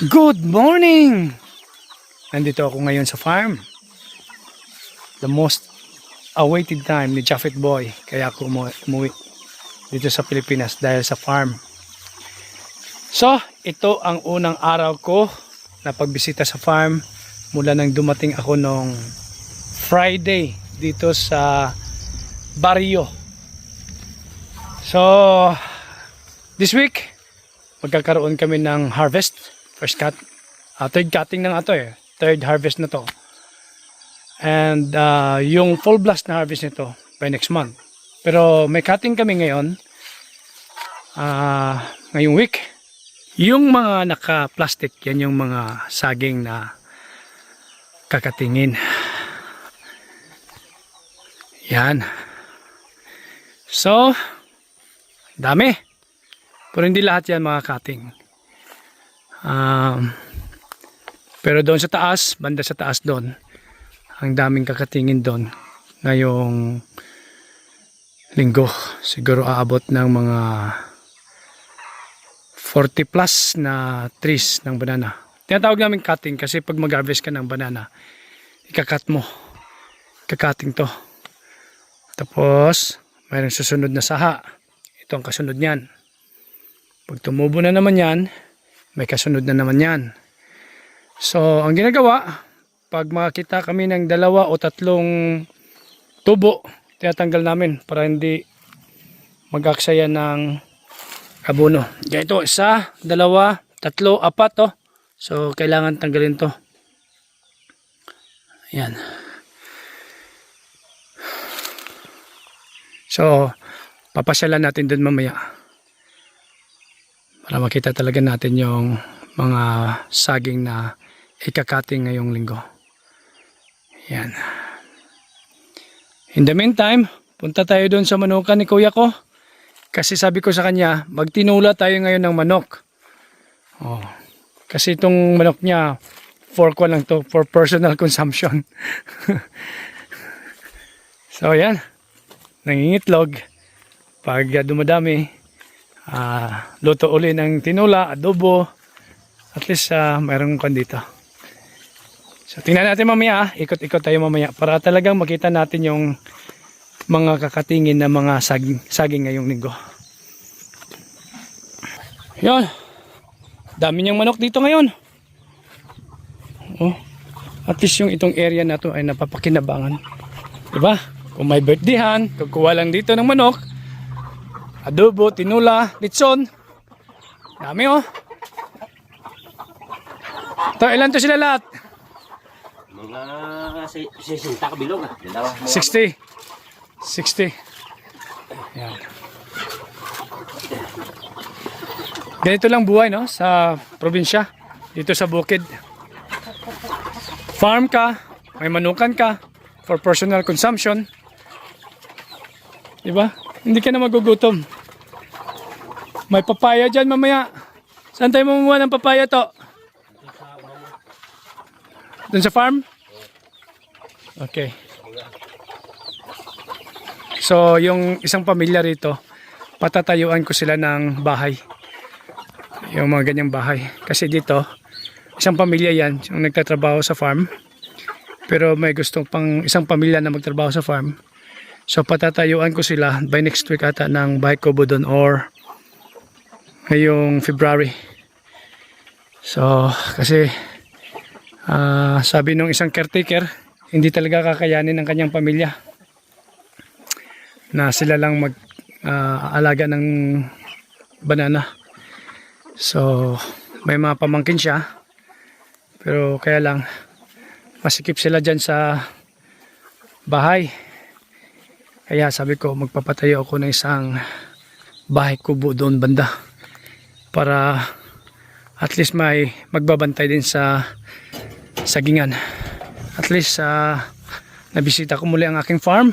Good morning! Nandito ako ngayon sa farm. The most awaited time ni Japheth Boy. Kaya ako umuwi dito sa Pilipinas dahil sa farm. So, ito ang unang araw ko na pagbisita sa farm mula nang dumating ako nung Friday dito sa Barrio. So, this week, magkakaroon kami ng harvest. First cut, third cutting na nga to eh. Third harvest na to. And yung full blast na harvest nito by next month. Pero may cutting kami ngayon. Ngayong week. Yung mga naka-plastic, yan yung mga saging na kakatingin. Yan. So, dami. Pero hindi lahat yan mga cutting. Pero doon sa taas, banda sa taas doon, ang daming kakatingin doon ngayong linggo. Siguro aabot ng mga 40 plus na trees ng banana. Tinatawag namin cutting kasi pag mag-harvest ka ng banana, ikakat mo. Kakating to. Tapos, mayroong susunod na saha. Ito ang kasunod niyan. Pag tumubo na naman yan, may kasunod na naman yan. So, ang ginagawa, pag makakita kami ng 2 o 3 tubo, tinatanggal namin para hindi mag-aksaya ng abono. Ganito, 1, 2, 3, 4 to. So, kailangan tanggalin to. Ayan. So, papasyalan natin dun mamaya. Para makita talaga natin yung mga saging na ikakating ngayong linggo. Yan. In the meantime, punta tayo doon sa manukan ni kuya ko. Kasi sabi ko sa kanya, magtinula tayo ngayon ng manok. Oh, kasi itong manok niya, for ko lang to, for personal consumption. So yan, nangingitlog. Pag dumadami, luto uli ng tinula, adobo, at least mayroong kon dito. So tingnan natin mamaya, ikot-ikot tayo mamaya para talagang makita natin yung mga kakatingin na mga saging ngayong linggo. Yan, dami niyang manok dito ngayon. Oh, at least yung itong area na to ay napapakinabangan, diba? Kung may birthdayhan, kukuha lang dito ng manok, adobo, tinula, litson. Dami oh. Ito, ilan to sila lahat? Mga 60 kabilog ah. 60. 60. Yan. Ganito lang buhay no sa probinsya. Dito sa bukid. Farm ka, may manukan ka for personal consumption. Diba? Hindi ka na magugutom. May papaya dyan mamaya. Saan tayo mamuha ng papaya to? Doon sa farm? Okay. So, yung isang pamilya rito, patatayuan ko sila ng bahay. Yung mga ganyang bahay. Kasi dito, isang pamilya yan, yung nagtatrabaho sa farm. Pero may gusto pang isang pamilya na magtrabaho sa farm. So patatayuan ko sila by next week ata ng bahay kubo doon or ngayong February. So kasi sabi nung isang caretaker, hindi talaga kakayanin ng kanyang pamilya na sila lang mag-alaga ng banana. So may mga pamangkin siya, pero kaya lang masikip sila dyan sa bahay. Kaya sabi ko magpapatayo ako ng isang bahay kubo doon banda para at least may magbabantay din sa sagingan. At least nabisita ko muli ang aking farm.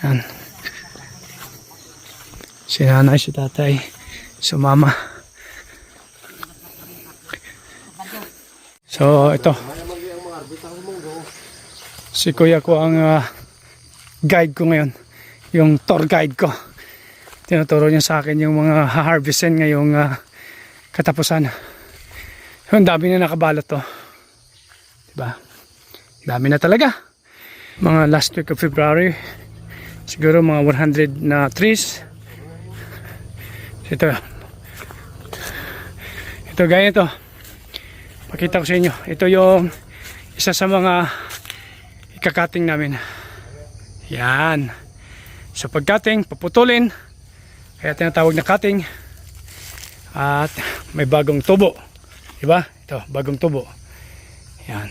Yan. Si nanay, si tatay, sumama. So ito, si kuya ko ang guide ko ngayon, yung tour guide ko. tinuturo niya sa akin yung mga harvestin ngayong katapusan. Yung dami na nakabalot to. Diba? Dami na talaga. Mga last week of February, siguro mga 100 na trees. Ito gaya ito. Pakita ko sa inyo. Ito yung isa sa mga ikakating namin. Yan. So pagkating, paputulin. Kaya tinatawag na cutting. At may bagong tubo. Diba? Ito, bagong tubo. Yan.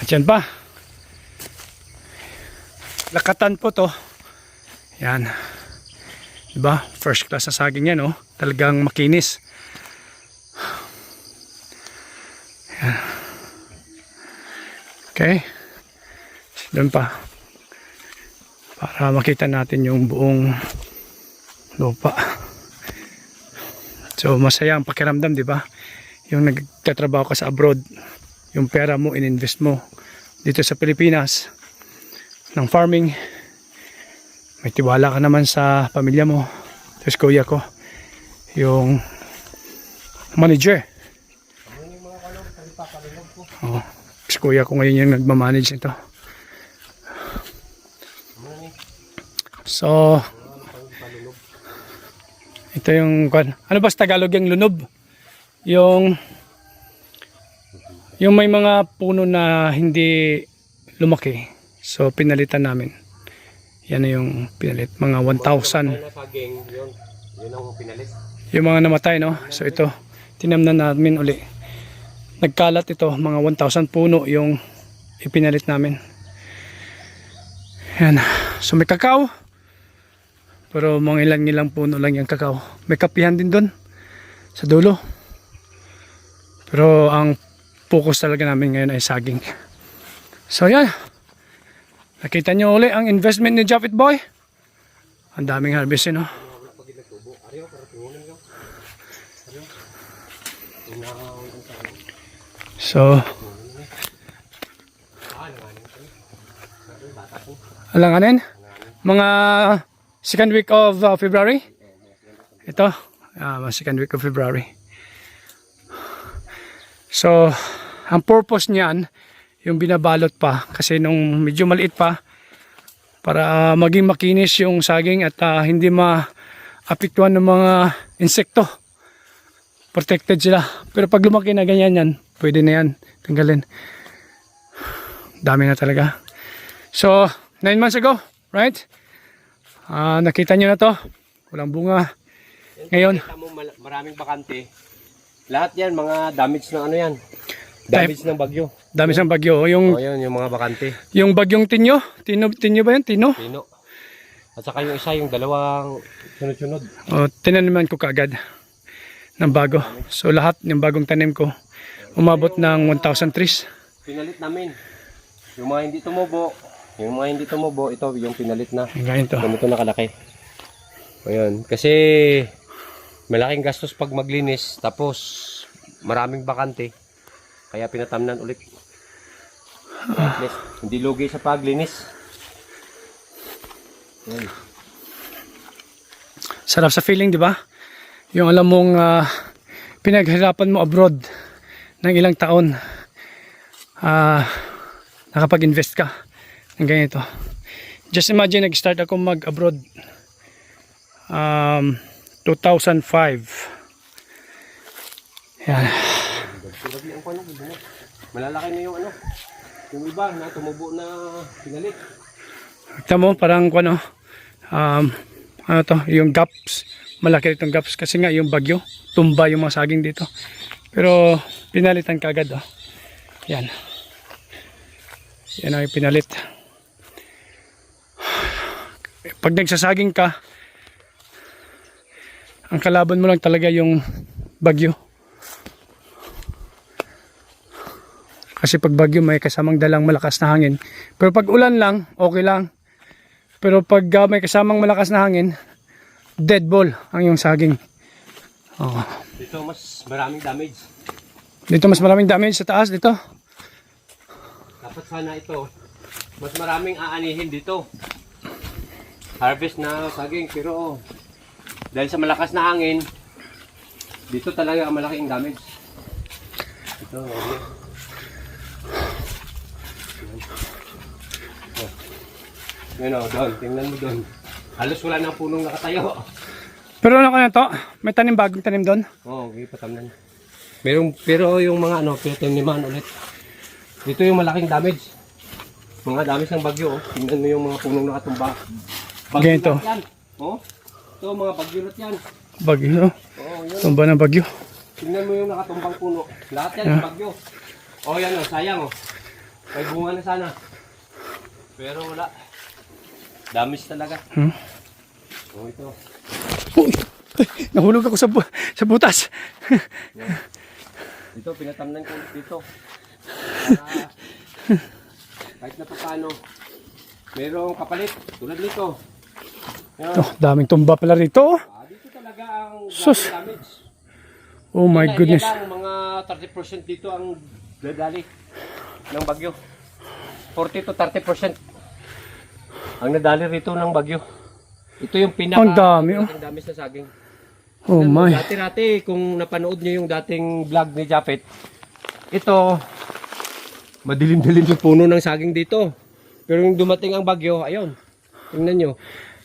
At yan pa. Lakatan po to. Yan. Diba? First class na saging yan, oh. Talagang makinis. Yan. Okay. Doon pa. Para makita natin yung buong lupa. So masaya ang pakiramdam, di ba? Yung nagtatrabaho ka sa abroad, yung pera mo ininvest mo dito sa Pilipinas ng farming, may tiwala ka naman sa pamilya mo. Tapos kuya ko, yung manager. Oh, tapos kuya ko ngayon yung nagmamanage nito. So ito yung, ano ba sa Tagalog yung lunob? Yung may mga puno na hindi lumaki. So pinalitan namin. Yan na yung pinalit. Mga 1,000. Yun ang pinalit. Yung mga namatay, no? So ito, tinamnan namin uli. Nagkalat ito, mga 1,000 puno yung ipinalit namin. Yan. So may kakao. Pero mga ilang puno lang yung kakao. May kapihan din doon sa dulo. Pero ang focus talaga namin ngayon ay saging. So yan. Nakita nyo uli ang investment ni Japhet Boy. Ang daming harvest, no? So alanganin. Mga second week of February. Ito, second week of February. So, ang purpose niyan, yung binabalot pa, kasi nung medyo maliit pa, para maging makinis yung saging at hindi maapektuhan ng mga insekto. Protected sila. Pero pag lumaki na ganyan yan, pwede na yan, tanggalin. Dami na talaga. So, 9 months ago, right? Nakita nyo na to, walang bunga. Ngayon, Kita mo maraming bakante. Lahat yan, mga damage ng ano yan. Damage ng bagyo. dami siyang bagyo. Yung Yun, yung mga bakante. yung bagyong Tinyo, Tinyo ba yan? Tino? Pino. At saka yung isa, yung dalawang sunod-sunod. O, tinaniman ko kaagad ng bago. So lahat ng bagong tanim ko, umabot ng 1,000 trees. Pinalit namin. Yung mga hindi tumubo, ito yung pinalit na. Ganito. Ganito nakalaki. Ayun. Kasi malaking gastos pag maglinis. Tapos maraming bakante. Kaya pinatamnan ulit. At least, hindi lugi sa paglinis. Ayun. Sarap sa feeling, di ba? Yung alam mong pinaghirapan mo abroad ng ilang taon. Nakapag-invest ka ng ganito. Just imagine, nag-start ako mag-abroad 2005. Yan. Malalaki na yung ano. Yung iba na tumubo na pinalit. Kita mo, parang ano to, yung gaps. Malaki itong gaps kasi nga yung bagyo. Tumba yung mga saging dito. Pero pinalitan kagad, oh. Yan. Yan ang pinalit. Pag nagsasaging ka, ang kalaban mo lang talaga yung bagyo. Kasi pag bagyo may kasamang dalang malakas na hangin. Pero pag ulan lang, okay lang. Pero pag may kasamang malakas na hangin, dead ball ang yung saging. Oh. Dito mas maraming damage. Dito mas maraming damage sa taas dito. Dapat sana ito, mas maraming aanihin dito. harvest na saging, pero dahil sa malakas na hangin, dito talaga ang malaking damage. Ito, okay. Yan o, doon. Tingnan mo doon. Halos wala na punong nakatayo. Pero ano kaya to? May tanim, bagong tanim doon? Oo, okay, patamnan. Pero yung mga ano, pinataniman ulit. Dito yung malaking damage. Mga damage ng bagyo. Oh. Tingnan mo yung mga punong nakatumba. Ganito. Yan. Oh. Ito, mga bagyo lot yan. Bagyo. Oo, yun. Tumba ng bagyo. Tingnan mo yung nakatumbang puno. Lahat yan, bagyo. Oh, yan oh, sayang oh. May bunga na sana. Pero wala. Damage talaga. Oh, ito. Uy! Nahulog ako sa butas. Yan. Ito, pinatamnan ko ulit dito. Kahit na paano, merong kapalit. Tulad nito. Yan. Oh, daming tumba pala rito. Dito talaga ang Sus. damage. Oh my goodness. Yan lang, mga 30% dito ang dadali ng bagyo. 40 to 30% ang nadali rito ng bagyo. Ito yung pinaka Ang dami, oh. ang dami sa saging. Oh my. Dati-dati, kung napanood nyo yung dating vlog ni Japet, ito, madilim-dilim yung puno ng saging dito. Pero yung dumating ang bagyo, ayun, tingnan nyo.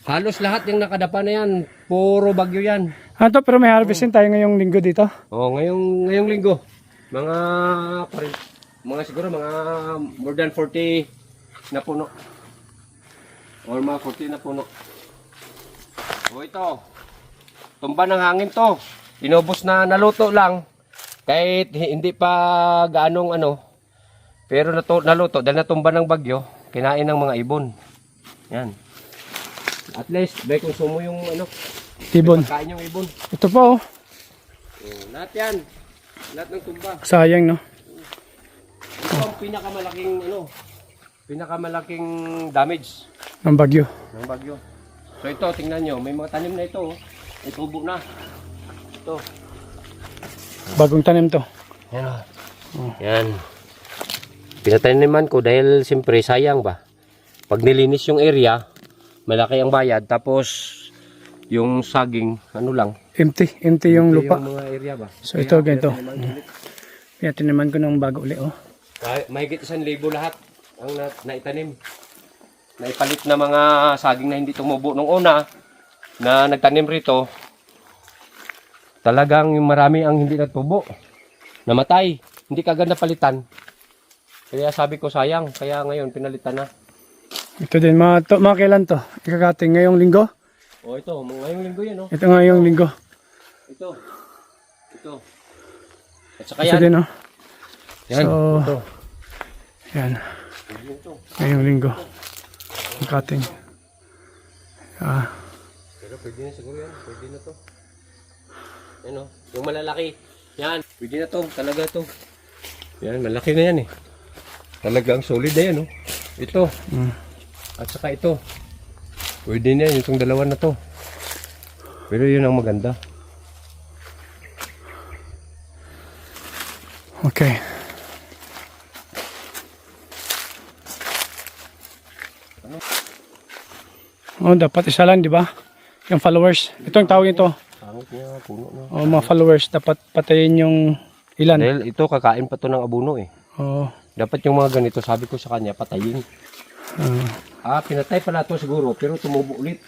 Halos lahat yung nakadapa na yan, puro bagyo yan. Ano pero may harvestin tayo ngayong linggo dito. Oh, ngayong linggo, mga siguro mga more than 40 na puno. Or mga 40 na puno. O ito, tumba ng hangin to. Inubos na naluto lang. Kahit hindi pa gaanong ano. Pero naluto dahil natumba ng bagyo, kinain ng mga ibon. Yan. At least, may konsumo yung ano. Ibon. Kain yung ibon. Ito pa oh. Lahat yan. Lahat ng tumba. Sayang no. Ito ang pinakamalaking damage Ng bagyo. ng bagyo. So ito, tingnan nyo, may mga tanim na ito. May tubo na. Ito. Bagong tanim to. Yan o. Yan. Pinataniman ko dahil siyempre sayang ba. Pag nilinis yung area, malaki ang bayad. Tapos yung saging, ano lang. Empty yung lupa. Yung mga area ba. So ito ganito. Pinataniman ko ng bago uli oh. Mahigit 1,000 lahat ang naitanim. Naipalit na mga saging na hindi tumubo nung una na nagtanim rito. Talagang marami ang hindi natubo. Namatay. Hindi kagad napalitan. Kaya sabi ko sayang. Kaya ngayon pinalitan na. Ito din mga kailan to? Ikakating ngayong linggo? O ito, ngayong linggo yan. Oh. Ito ngayong linggo. Ito. At saka Ito yan. din oh. Yan. So, Ito. yan. Ito. Ngayong linggo. Ang cutting. Pero pwede na siguro yan. Pwede na to. Yan o. Yung malalaki. Yan. Pwede na to. Talaga to. Yan. Malaki na yan eh. Talagang solid na yan o. Ito. At saka ito. Pwede na yan. Itong dalawa na to. Pero yun ang maganda. Okay. Oh, dapat isa lang, di ba? Yung followers. Ito ang tawag nito. Pangit niya. Puno na. Oh, mga followers. Dapat patayin yung ilan. Dahil ito kakain pa to ng abono eh. Oh. Dapat yung mga ganito, sabi ko sa kanya, patayin. Pinatay pala to siguro, pero tumubo ulit.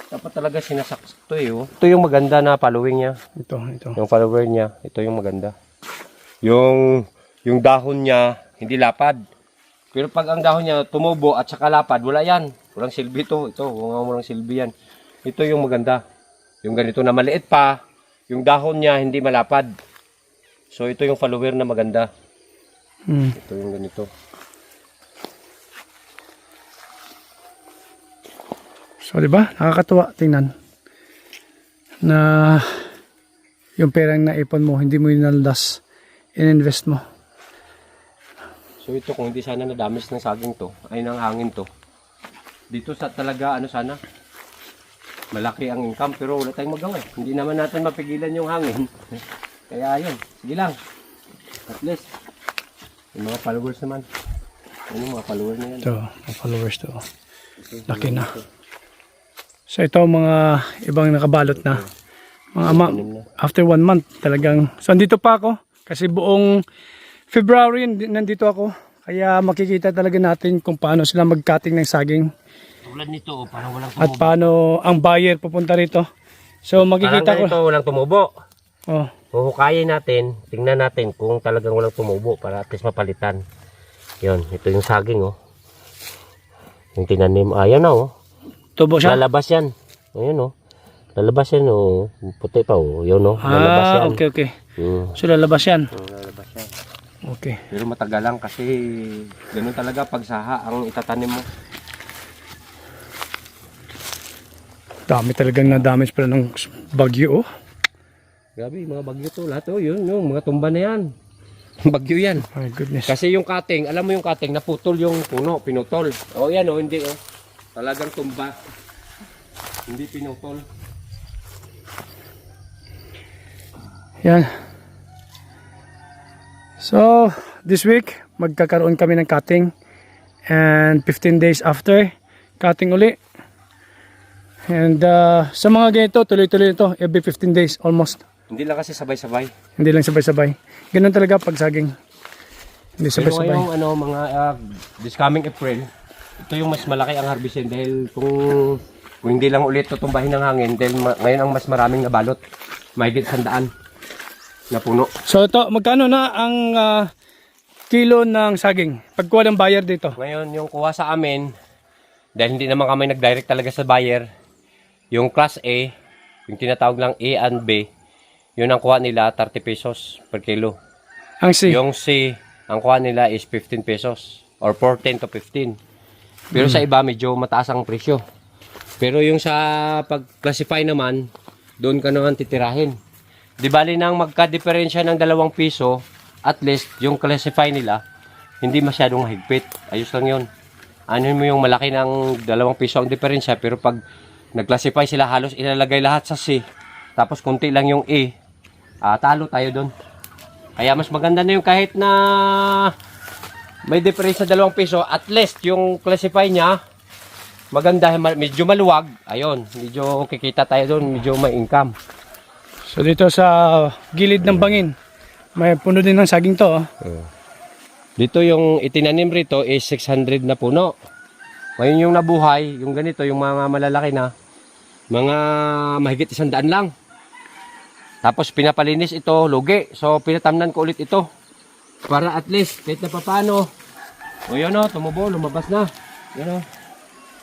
Dapat talaga sinasaksak to eh. Oh. Ito yung maganda na following niya. Ito. Yung follower niya, ito yung maganda. Yung dahon niya, hindi lapad. Pero pag ang dahon niya tumubo at saka lapad, wala yan. Walang silbi to. Ito, walang silbi yan. Ito yung maganda. Yung ganito na maliit pa, yung dahon niya hindi malapad. So ito yung follower na maganda. Ito yung ganito. So, di ba? Nakakatuwa tingnan na yung perang naipon mo, hindi mo inaldas, ininvest mo. So ito kung hindi sana na-damage ng saging to, ay ng hangin to. Dito sa talaga ano sana, malaki ang income pero wala tayong magawa. Hindi naman natin mapigilan yung hangin. Kaya yun, sige lang. At least, yung mga followers naman. Ano yung mga followers na yan? Ito, mga followers to. Laki na. So ito mga ibang nakabalot na. After 1 month talagang. So andito pa ako kasi buong February nandito ako. Kaya makikita talaga natin kung paano sila mag-cutting ng saging. Tulad nito, parang walang At paano ang buyer pupunta rito. So makikita ko. Parang ganito, walang tumubo. Oh. Huhukayin natin, tingnan natin kung talagang walang tumubo para at least mapalitan. Yun, ito yung saging, oh. Yung tinanim, ayan na, oh. Tubo siya? Lalabas yan. Ayan, oh. Lalabas yan, oh. Puti pa, oh. Yun, oh. Lalabas yan. Okay, okay. So lalabas yan? Lalabas yan. Okay. Pero matagal lang kasi ganun talaga pag saha ang itatanim mo. Dami talagang na-damage pala ng bagyo, oh. Grabe, mga bagyo to. Lahat, oh. Yun, yung mga tumba na yan. Bagyo yan. My goodness. Kasi yung cutting, alam mo yung cutting, naputol yung puno, pinutol. O yan, oh. Hindi, oh. Talagang tumba. Hindi pinutol. Yan. So, this week, magkakaroon kami ng cutting. And 15 days after, cutting uli. And sa mga ganito, tuloy-tuloy ito. Every 15 days, almost. Hindi lang kasi sabay-sabay. Hindi lang sabay-sabay. Ganun talaga pag saging. Hindi Pero sabay-sabay. ngayong ano, mga this coming April, ito yung mas malaki ang harvestin dahil kung hindi lang ulit tutumbahin ng hangin dahil ngayon ang mas maraming nabalot. Mahigit 100 na puno. So ito, magkano na ang kilo ng saging? Pagkuha ng buyer dito. Ngayon yung kuha sa amin, dahil hindi naman kami nag-direct talaga sa buyer, yung class A, yung tinatawag lang A and B, yun ang kuha nila 30 pesos per kilo. Ang C. Yung C, ang kuha nila is 15 pesos or 14 to 15. Pero sa iba medyo mataas ang presyo. Pero yung sa pag-classify naman, doon ka naman titirahin. Di bali nang magka-diferensya ng 2 piso, at least yung classify nila, hindi masyadong mahigpit. Ayos lang yun. Ano mo yung malaki ng 2 piso ang diferensya, pero pag nag-classify sila, halos ilalagay lahat sa C, tapos konti lang yung A, talo tayo doon. Kaya mas maganda na yung kahit na may difference na 2 piso, at least yung classify niya, maganda, medyo maluwag. Ayun, medyo kikita tayo doon, medyo may income. So dito sa gilid ng bangin, may puno din ng saging to. Oh. Dito yung itinanim rito is 600 na puno. Ngayon yung nabuhay, yung ganito, yung mga malalaki na, mga mahigit 100 lang. Tapos pinapalinis ito, lugi. So pinatamnan ko ulit ito. Para at least, kahit na paano. O yun o, tumubo, lumabas na. Yun o.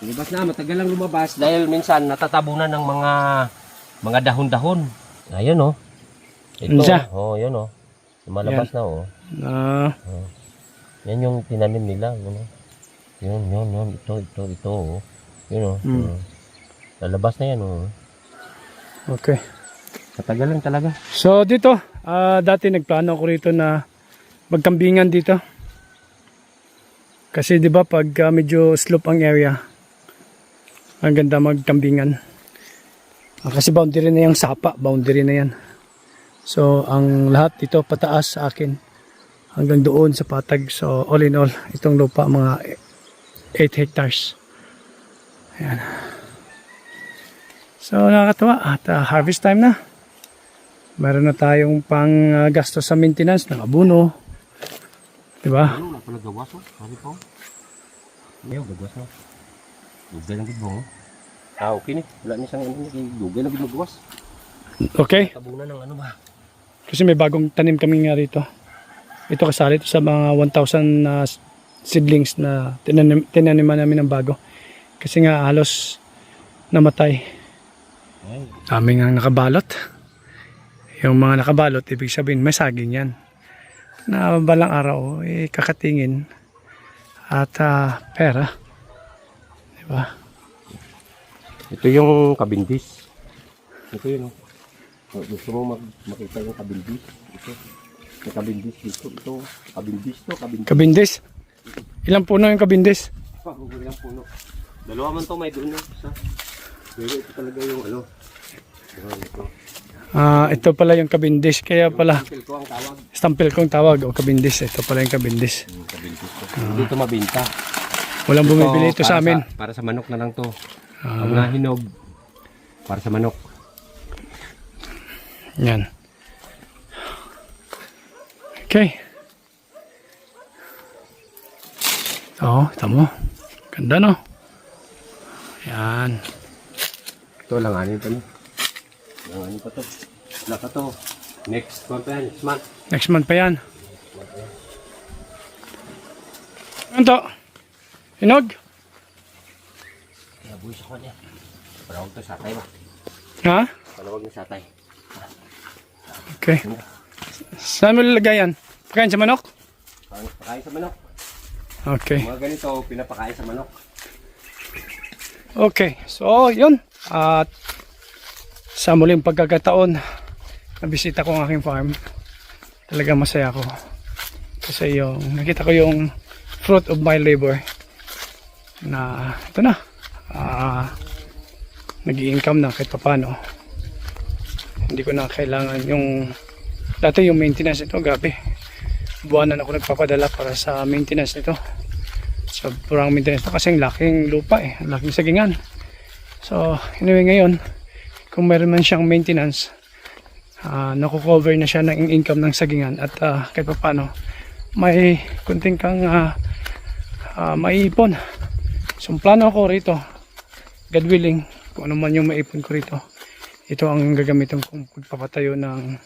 Lumabas na, matagal lang lumabas. Dahil minsan natatabunan ng mga dahon-dahon. Ayun o. Ito. O, yun o. Lumalabas na o. Yan yung tinanim nila. Yun o. Ito o. Yun o. Lalabas na yan o. Okay. Matagal lang talaga. So dito, dati nagplano ako rito na magkambingan dito. Kasi 'di ba pag medyo slope ang area, ang ganda magkambingan. Kasi boundary na yung sapa, boundary na yan. So ang lahat dito pataas sa akin hanggang doon sa patag. So all in all, itong lupa mga 8 hectares. Ayan. So nakakatuwa at harvest time na. Meron na tayong pang gastos sa maintenance ng abono. Diba? Ano, wala pala gawas o. Sabi po. Ayaw, gagawas o. Dugay lang gito mo. Okay ni. Wala niya siyang ano. Dugay lang gito magawas. Okay. Tabunan ng ano ba? Kasi may bagong tanim kami nga rito. Ito kasali ito sa mga 1,000 seedlings na tinaniman namin ng bago. Kasi nga halos namatay. Dami nga nakabalot. Yung mga nakabalot, ibig sabihin may saging yan. Na balang araw, kakatingin at pera. Diba? Ito yung kabindis. Ito yun o. Gusto mo makita yung kabindis? Ito. Yung kabindis dito. Ito. Kabindis to. Kabindis? Ilang puno yung kabindis? Ilang puno. 2 man to, may doon na. Pero ito talaga yung ano. Ito. Ito pala yung kabindis. Kaya pala Stampil ko ang tawag. stampil kong tawag o kabindis. Ito pala yung kabindis. Kabindis to. Hindi ito mabinta. Walang bumibili ito sa amin. Para sa manok na lang to. Pag nahinog, Para sa manok. Yan. Okay. Oo, tamo. Ganda, no? Yan. Ito, langanin pa niya. Langanin pa to. Wala pa to. Next month yan. Next month. Next month pa yan. Ano to? Hinog? Nabuhay sa kanya. Palawag to satay ba? Ha? Palawag na satay. Okay. Saan mo lalagay yan? Pakain sa manok? Pakain sa manok. Okay. Mga ganito, pinapakain sa manok. Okay. So, yun. At sa muling pagkakataon, nabisita ko ang aking farm. Talagang masaya ako. Kasi nakita ko yung fruit of my labor. Na, ito na. Nag-i-income na kahit papano. Hindi ko na kailangan yung dati yung maintenance nito, gabi. Buwanan ako nagpapadala para sa maintenance nito. So, purang maintenance ito kasi ang laking lupa ang laking sagingan. So, anyway ngayon, kung meron man siyang maintenance, nakukover na siya ng income ng sagingan at kahit papano, may kunting kang maiipon. So, ang plano ko rito, God willing, kung ano man yung maipon ko rito, ito ang gagamitin kong pagpapatayo ng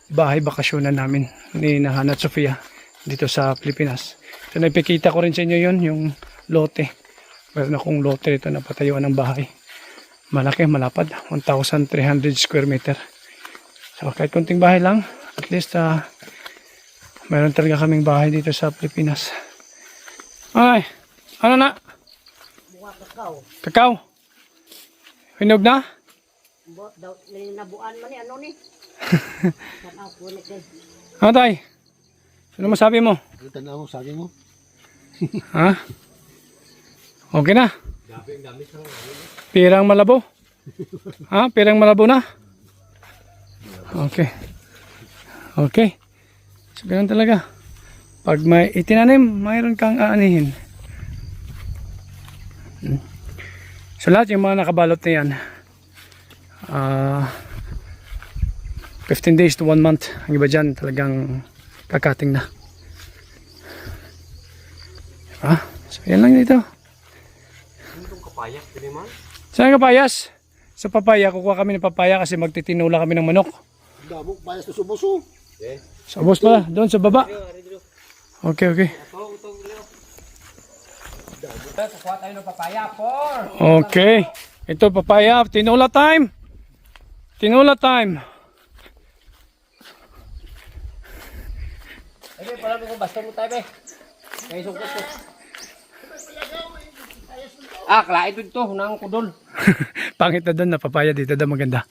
bahay bakasyonan namin ni Hana at Sofia dito sa Pilipinas. So naipikita ko rin sa inyo yun, yung lote. Meron akong lote dito na patayuan ng bahay. Malaki, malapad, 1,300 square meter. So kahit kunting bahay lang, at least meron talaga kaming bahay dito sa Pilipinas. Ay, ano na? Kakao. Kakao? Hinog na? Bot daw nabuan man ni ano ni. Tanaw ko ni kay. Ano tay? Ano masabi mo? Tanaw mo, sabi mo. Ha? Okay na? Pirang malabo? Ha? Pirang malabo na? Okay. Okay. So, ganun talaga. Pag may itinanim, mayroon kang aanihin. So, lahat yung mga nakabalot na yan, 15 days to 1 month. Ang iba dyan talagang kakating na. Diba? So, yan lang dito. Itong kapayak, din man? Saan ang kapayas? Sa papaya, kukuha kami ng papaya kasi magtitinula kami ng manok. Damo, bayas na subuso. Okay. Sa bus pala, doon sa baba. Okay, okay. Kuha tayo ng papaya, por! Okay. Ito papaya, tinula time. Tinula time. Ebe, pala ko basta mo tayo, be. Kaya sungkot ko. Klait ito, hunang kudol. Pangit na doon na papaya dito daw maganda.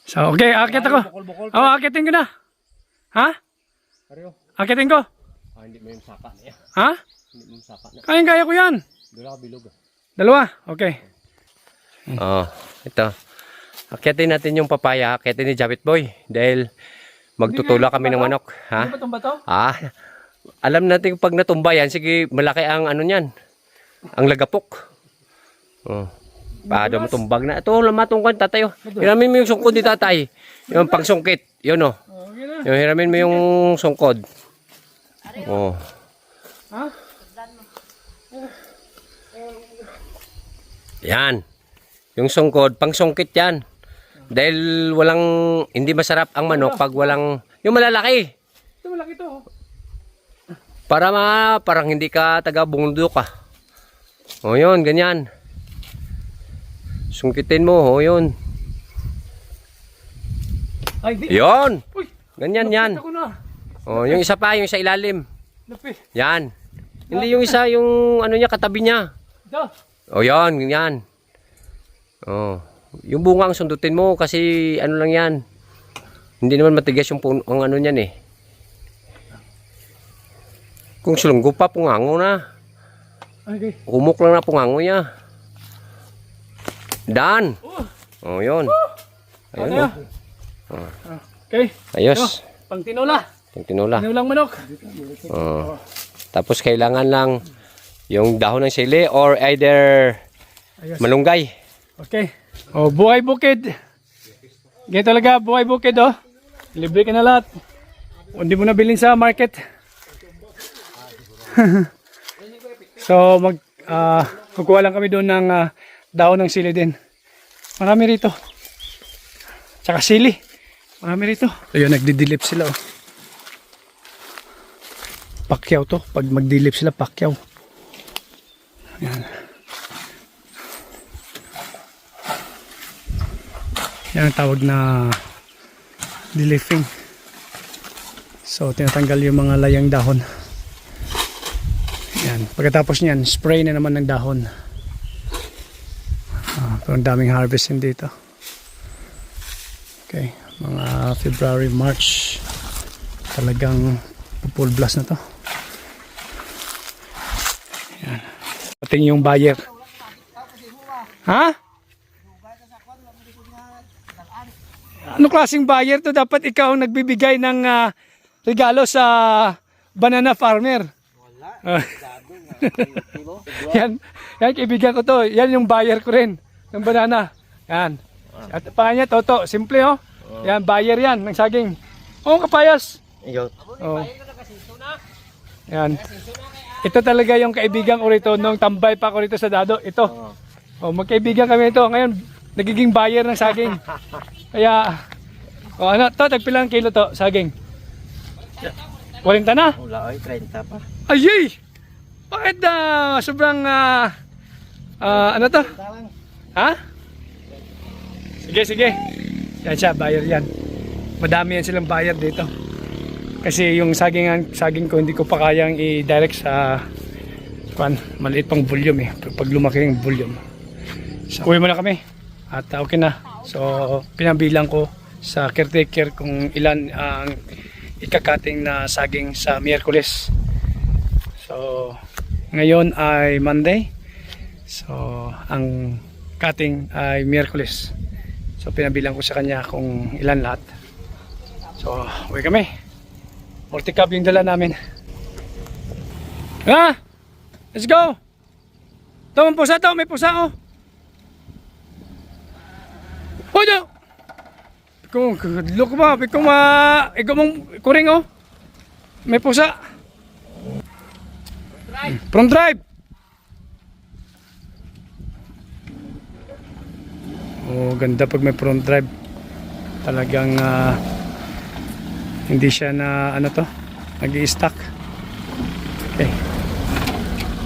So, okay, akit ako. Bukol-bukol. Akitin ko na. Ha? Ariyo. Akitin ko. Hindi mo yung saka na yan. Ha? Hindi mo yung saka na. Kaya ko yan. Doon ako bilog. Dalawa? Okay. Ito. Akitin natin yung papaya. Akitin ni Japit Boy. Dahil magtutula kami ng manok. Ha? Ano ba itong bato? Alam natin pag natumba yan, sige, malaki ang ano niyan. Ang lagapok. Paano matumbag na. Ito, lamatungkan tatayo. Hiramin mo yung sungkod ni tatay. Yung pangsungkit. Yun o. Okay na. Yung hiramin mo yung sungkod. Ha? Yan. Yung sungkod, pangsungkit yan. Dahil hindi masarap ang manok pag walang, yung malalaki. Ito malaki to. Parang hindi ka taga bundok ka. Yun, ganyan. Sungkitin mo, yun. Ay, di. Yun. Uy, Ganyan yan. ako na. Yung isa pa, yung sa ilalim. Lapi. Yan. Hindi yung isa, yung ano niya, katabi niya. Ito. Yan, ganyan. Yung bunga ang sundutin mo kasi ano lang yan. Hindi naman matigas yung ang ano niyan eh. Kung sulunggo pa, pungango na. Okay. Humok lang na pungango niya. Dan. Yun. Ayun. Okay. Ayos. Pang tinula. Yung tinula. Tinulang manok. Tapos kailangan lang yung dahon ng sili or either Ayos. malunggay. Okay. Oh, buhay bukid. Ganyan talaga, buhay bukid, oh. Libre ka na lahat. Hindi mo na bilhin sa market. So, kukuha lang kami doon ng dahon ng sili din. Marami rito. Tsaka sili. Marami rito. Ayun, nagdidilip sila, oh. Pakyaw to. Pag magdilip sila, pakyaw. Yan. Yan ang tawag na dilifting. So, tinatanggal yung mga layang dahon. Yan. Pagkatapos niyan, spray na naman ng dahon. Pero ang daming harvest din dito. Okay. Mga February, March. Talagang full blast na to. Yan. Pating yung buyer. Ha? Ano klaseng buyer to? Dapat ikaw ang nagbibigay ng regalo sa banana farmer. Wala. Yan kaibigan ko to. Yan yung buyer ko rin ng banana. Yan. At pangalan niya Toto. Simple, oh. Yan, buyer yan ng saging. Oh, kapayas. Oh. Yan. Ito talaga yung kaibigan ko rito nung tambay pa ako rito sa Dado. Ito. Oh, magkaibigan kami ito. Ngayon, nagiging buyer ng saging. Kaya, ano, to, tagpilang kilo to, saging. 40 na? Wala ay 30 pa. Ayy! Bakit sobrang, ano to? Ha? Sige. Yan siya, buyer yan. Madami yan silang buyer dito. Kasi yung saging ko, hindi ko pa kayang i-direct sa, maliit pang volume eh. Pag lumaki yung volume. So, uwi muna kami. At okay na. So, pinabilang ko sa caretaker kung ilan ang ikakating na saging sa Miyerkules. So, ngayon ay Monday. So, ang cutting ay Miyerkules. So, pinabilang ko sa kanya kung ilan lahat. So, uwi kami. Multi-cab yung dala namin. Ha? Let's go! Ito, may pusa to. May pusa, oh. Oh, no! Look mo, ikaw mong kuring, oh. May pusa. From drive. Oh, ganda pag may front drive. Talagang hindi siya na ano to, nag-i-stack. Okay.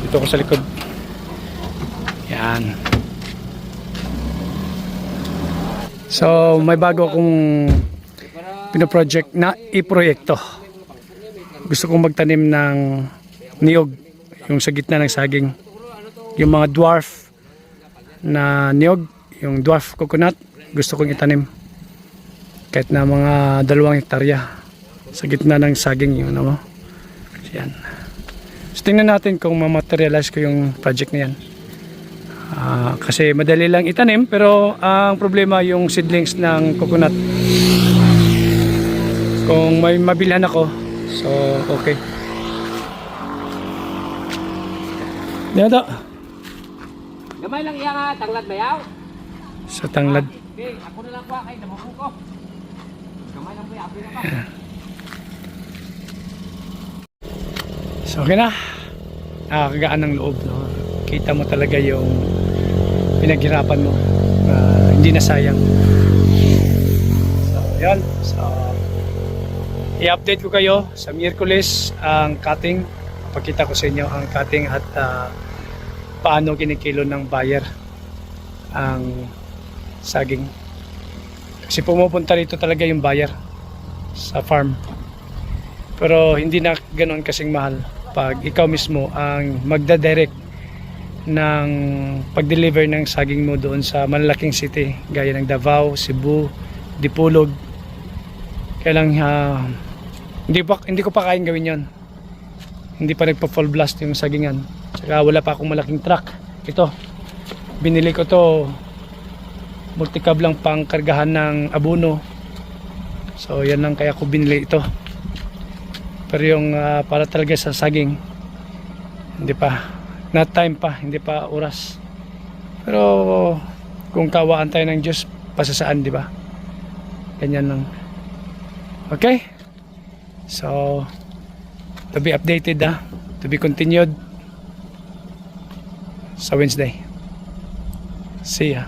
Dito ko sa likod. Yan. So, may bago akong pinoproject na iproyekto. Gusto kong magtanim ng niyog, yung sa gitna ng saging. Yung mga dwarf na niyog, yung dwarf coconut, gusto kong itanim. Kahit na mga 2 hektarya sa gitna ng saging yung ano mo. Yan. So, tingnan natin kung ma-materialize ko yung project na yan. Kasi madali lang itanim, pero ang problema yung seedlings ng coconut. Kung may mabilhan ako, so okay. Yan to. Gamay lang iya nga, tanglad bayaw. Sa tanglad. Okay, ako na lang kuha kay nabuko ko. Gamay lang bayaw, abi na pa. So okay na. Nakakagaan ng loob, no? Kita mo talaga yung pinaghirapan mo. Hindi na sayang. So yan. So i-update ko kayo sa Miyerkules ang cutting. Pakita ko sa inyo ang cutting at paano kinikilo ng buyer ang saging. Kasi pumupunta rito talaga yung buyer sa farm. Pero hindi na ganoon kasing mahal pag ikaw mismo ang magda-direct ng pag-deliver ng saging mo doon sa malalaking city gaya ng Davao, Cebu, Dipolog. Kaya lang hindi ko pa kayang gawin yon. Hindi pa nagpa-full blast yung sagingan. Saka wala pa akong malaking truck. Ito, binili ko to multi-cab lang pang kargahan ng abono. So yan lang kaya ko binili ito. Pero yung para talaga sa saging, hindi pa, not time pa, hindi pa oras. Pero Kung kawaan tayo ng Diyos, pasasaan, di ba? Ganyan lang. Okay? So, to be updated to be continued sa Wednesday. See ya.